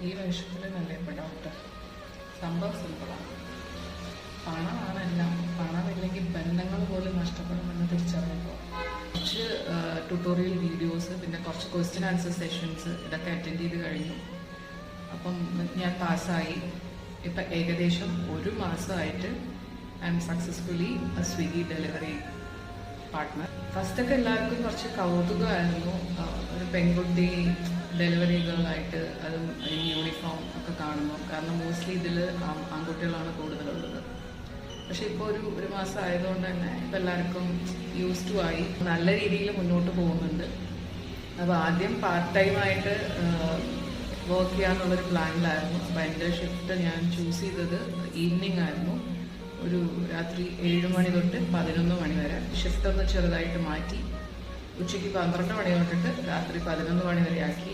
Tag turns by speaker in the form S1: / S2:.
S1: ഈ വേഷത്തിൽ നല്ല ഇപ്പോൾ ഡോക്ടർ. സംഭവം സിമ്പിളാണ്. പണമാണ് എല്ലാം. പണമില്ലെങ്കിൽ ബന്ധങ്ങൾ പോലും നഷ്ടപ്പെടുമെന്ന് തിരിച്ചറിയുമ്പോൾ കുറച്ച് ട്യൂട്ടോറിയൽ വീഡിയോസ്, പിന്നെ കുറച്ച് ക്വസ്റ്റ്യൻ ആൻസർ സെഷൻസ് ഇതൊക്കെ അറ്റൻഡ് ചെയ്ത് കഴിഞ്ഞു. അപ്പം ഞാൻ പാസ്സായി. ഇപ്പം ഏകദേശം 1 മാസമായിട്ട് I am successfully Swiggy delivery partner. ഫസ്റ്റൊക്കെ എല്ലാവർക്കും കുറച്ച് കൗതുകമായിരുന്നു, ഒരു പെൺകുട്ടി ഡെലിവറി ഗേളായിട്ട്, അതും യൂണിഫോം ഒക്കെ കാണുമ്പോൾ. കാരണം മോസ്റ്റ്ലി ഇതിൽ ആൺകുട്ടികളാണ് കൂടുതലുള്ളത്. പക്ഷെ ഇപ്പോൾ ഒരു മാസം ആയതുകൊണ്ട് തന്നെ ഇപ്പം എല്ലാവർക്കും യൂസ് ടു ആയി, നല്ല രീതിയിൽ മുന്നോട്ട് പോകുന്നുണ്ട്. അപ്പോൾ ആദ്യം പാർട്ട് ടൈമായിട്ട് വർക്ക് ചെയ്യാന്നുള്ളൊരു പ്ലാനിലായിരുന്നു. അപ്പോൾ എൻ്റെ ഷിഫ്റ്റ് ഞാൻ ചൂസ് ചെയ്തത് ഈവനിങ് ആയിരുന്നു. ഒരു രാത്രി 7 മണി തൊട്ട് 11 മണി വരെ. ഷിഫ്റ്റ് ഒന്ന് ചെറുതായിട്ട് മാറ്റി ഉച്ചയ്ക്ക് 12 മണി തൊട്ടിട്ട് രാത്രി 11 മണി വരെ ആക്കി.